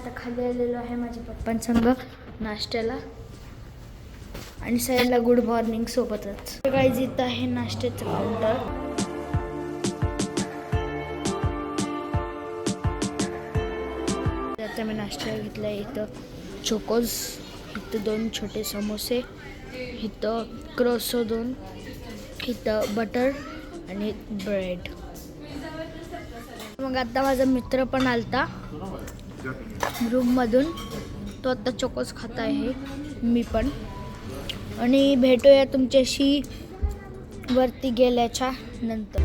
आता खाली आलेलो आहे माझ्या पप्पांसंग नाश्त्याला आणि सगळ्यांना गुड मॉर्निंग सोबतच. गाईज इथं आहे नाश्त्याचं काउंटर. आता मी नाश्त्याला घेतला आहे इथं चोकोज, इथं 2 छोटे समोसे, इथं क्रोसो 2, इथं बटर आणि ब्रेड. मग आता माझा मित्र पण आलता रूममधून, तो आता चोकोज खात आहे, मी पण. आणि भेटूया तुमच्याशी वरती गेल्याच्या नंतर.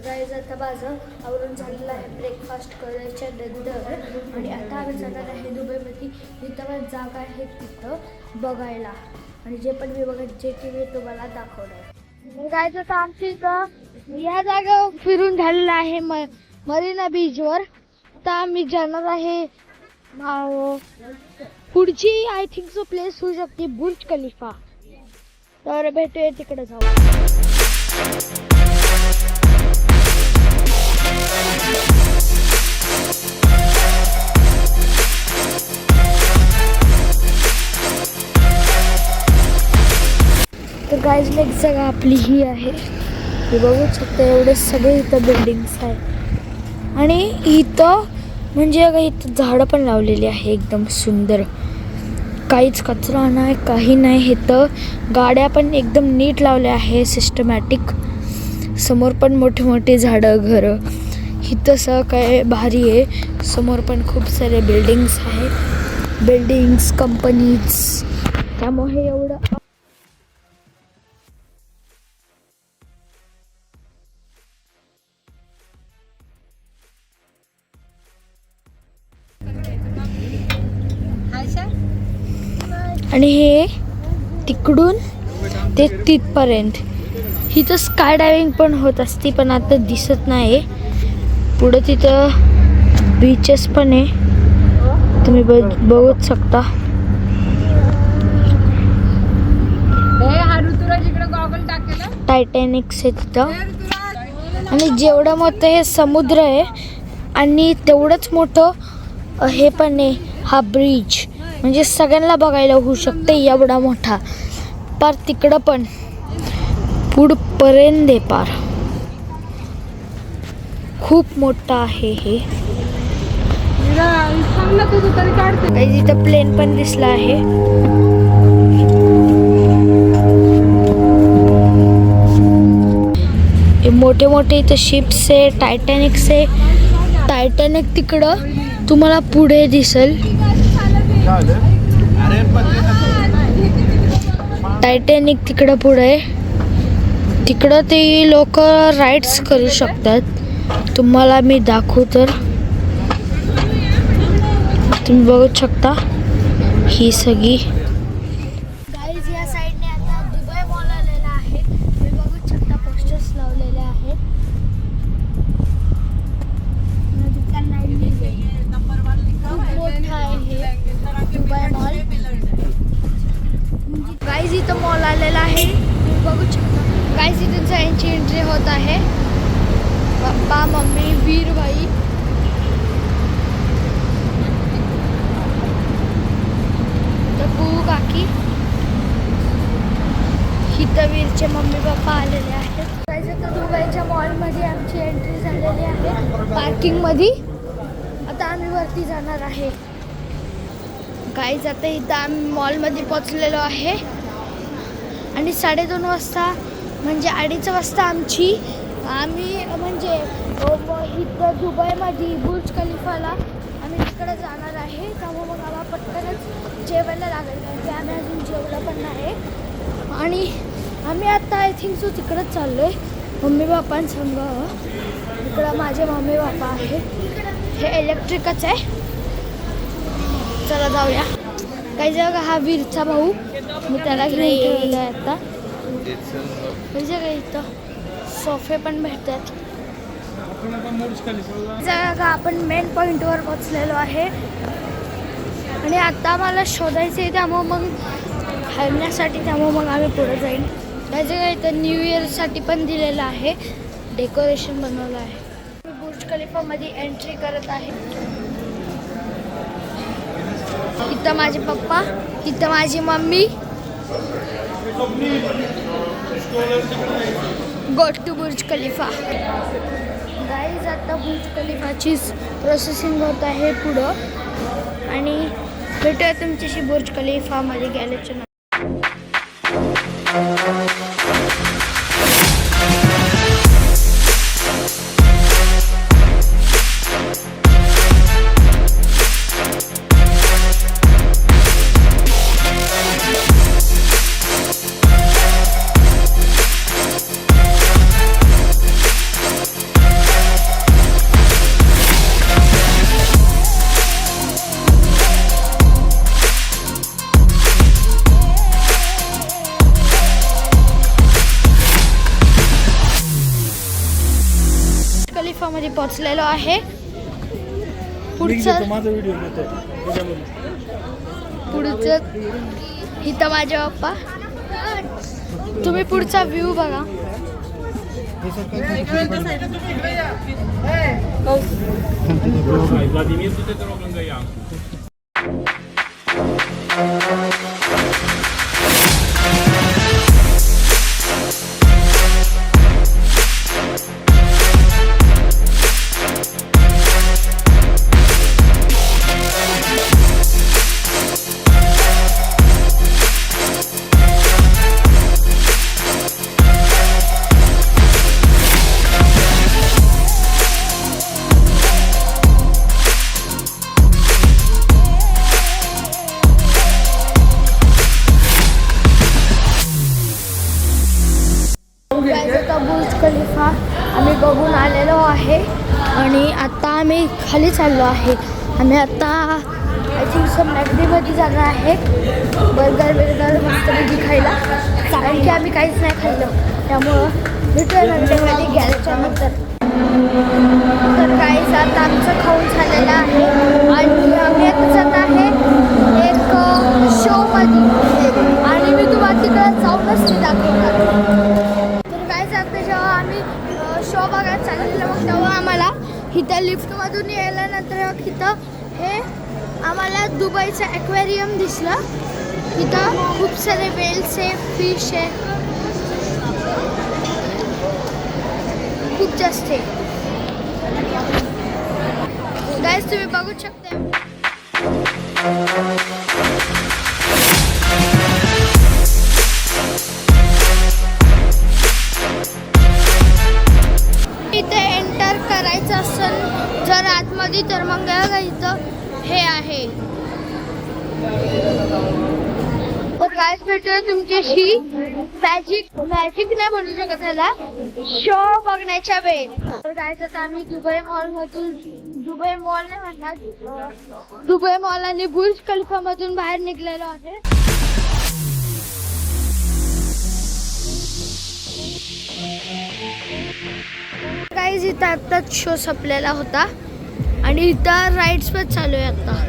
गाईज आता माझं आवरून झालेलं आहे ब्रेकफास्ट करायच्या नंतर आणि आता आम्ही जाणार आहे दुबईमध्ये. जिथं जागा आहे तिथं बघायला आणि जे पण मी जे की मी तुम्हाला दाखवणार. गाईज आता आमच्या इथं या जागा फिरून झालेलं आहे मरीना बीचवर. आता आम्ही जाणार आहे पुढची आय थिंक सो प्लेस होऊ शकते बुर्ज खलिफा. तर भेटूया तिकडे जाऊ. तर गाईज एक जागा आपली ही आहे, हे बघू शकता. एवढे सगळे इथं बिल्डिंग्स आहे आणि इथं म्हणजे इथं झाडं पण लावलेली आहे एकदम सुंदर. काहीच कचरा नाही, काही नाही. इथं गाड्या पण एकदम नीट लावल्या आहे सिस्टमॅटिक. समोर पण मोठे मोठे झाडं, घरं. इथं सगळं काय भारी आहे. समोर पण खूप सारे बिल्डिंग्स आहे, बिल्डिंग्स कंपनीज. त्यामुळे एवढं आणि हे तिकडून ते तिथपर्यंत इथं स्काय डायविंग पण होत असते, पण आता दिसत नाही. पुढं तिथं बीचेस पण आहे, तुम्ही बघूच शकता. टायटॅनिक्स आहे तिथं. आणि जेवढं मोठं हे समुद्र आहे आणि तेवढंच मोठं हे पण आहे हा ब्रिज. म्हणजे सगळ्यांना बघायला होऊ शकते एवढा मोठा. पार तिकडं पण पुढपर्यंत आहे, पार खूप मोठा आहे हे. काही तिथं प्लेन पण दिसला आहे. मोठे मोठे इथं शिप्स आहे, टायटॅनिक्स आहे. टायटॅनिक तिकडं तुम्हाला पुढे दिसेल. टायटॅनिक तिकडं पुढे, तिकडं ते लोक राईड्स करू शकतात. तुम्हाला मी दाखवू तर तुम्ही बघू शकता ही सगळी. गाईज या साईडने आता दुबई मॉल आलेला आहे, तुम्ही बघू शकता पोस्टर्स लावलेले आहेत. मोठा आहे दुबई मॉल. गाईज इथं मॉल आलेला आहे, तुम्ही बघू शकता. गाईज इथून यांची एंट्री होत आहे. पप्पा, मम्मी, वीर भाई. काकी, इथं वीरचे मम्मी पप्पा आलेले आहेत. गाईज आता दुबईच्या मॉलमध्ये आमची एंट्री झालेली आहे पार्किंगमध्ये. आता आम्ही वरती जाणार आहे. गाईज आता इथं आम्ही मॉलमध्ये पोचलेलो आहे आणि 2:30 वाजता म्हणजे 2:30 वाजता आम्ही म्हणजे इथं दुबईमध्ये बुर्ज खलिफाला आम्ही तिकडे जाणार आहे. त्यामुळे मग आम्हाला पटकनच जेवायला लागेल, कारण की आम्ही अजून जेवलं पण नाही. आणि आम्ही आता आय थिंक सो तिकडंच चाललो आहे मम्मी पप्पांसंग. इकडं माझे मम्मी पप्पा आहे. हे इलेक्ट्रिकच आहे. चला जाऊया. काही जगा हा वीरचा भाऊ, मी त्याला घेऊन ठेवलेला आहे आता. काही जगा इथं सोफे पण भेटतात. जगा आपण मेन पॉईंटवर पोचलेलो आहे आणि आता मला शोधायचं आहे, त्यामुळे मग हलण्यासाठी, त्यामुळे मग आम्ही पुढे जाईल. त्याच्या इथं न्यू इयर साठी पण दिलेलं आहे, डेकोरेशन बनवलं आहे. मी बुर्ज खलिफा मध्ये एंट्री करत आहे. इथं माझे पप्पा, इथं माझी mummy. Go to Burj Khalifa. Guys आता बुर्ज खलिफाची प्रोसेसिंग होत आहे पुढं, आणि भेटूया तुमच्याशी बुर्ज खलिफा मध्ये गेल्याच्या नंतर. मध्ये पोहोचलेलो आहे. पुढचं इथं माझे पप्पा. तुम्ही पुढचा व्ह्यू बघा. बुर्ज खलिफा आम्ही बघून आलेलो आहे, आणि आता आम्ही खाली चाललो आहे. आम्ही आता आय थिंक मॅगडीमध्ये जाणार आहे बर्गर मस्तपैकी खायला, कारण की आम्ही काहीच नाही खाल्लं. त्यामुळं भेटूया नंतरमध्ये गेल्याच्या नंतर. तर काहीच आता आमचं खाऊन झालेलं आहे, आणि आम्ही आता जात आहे एक शोमध्ये, आणि मी तुम्हाला तिकडं जाऊनच ते दाखवणार. जेव्हा आम्ही शो बघायला चाललेलो, मग तेव्हा आम्हाला इथं लिफ्टमधून यायल्यानंतर इथं हे आम्हाला दुबईचं ॲक्वेरियम दिसलं. इथं खूप सारे वेल्स आहे, फिश आहे, खूप जास्त आहे. गाईज तुम्ही बघू शकता. इथे एंटर करायचं असेल जर आतमध्ये, तर मग इथं हे आहे. काय भेटूया तुमच्याशी मॅजिक नाही म्हणू शकत त्याला, शो बघण्याच्या वेळ. तर जायचं तर आम्ही दुबई मॉलमधून, दुबई मॉल नाही म्हणतात, दुबई मॉल आणि बुर्ज खलिफा मधून बाहेर निघलेलो आहे. गाईज इथं आत्ताच शो संपलेला होता, आणि इथं राईड्स पण चालू आहे आता.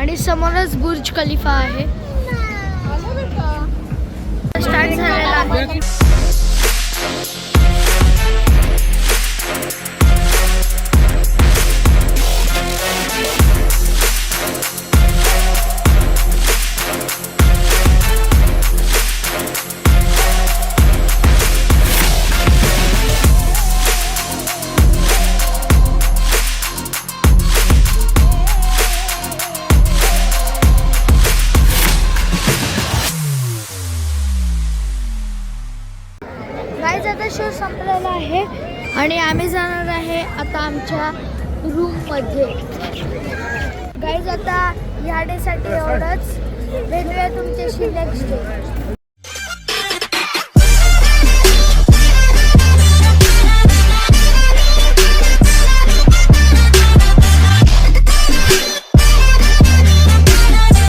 आणि समोरच बुर्ज खलिफा आहे. स्टार्ट झालेला आहे. आता शो संपलेला आहे, आणि आम्ही जाणार आहे आता आमच्या रूममध्ये. गाईज आता ह्या डेसाठी एवढंच. भेटूया तुमच्याशी नेक्स्ट डे.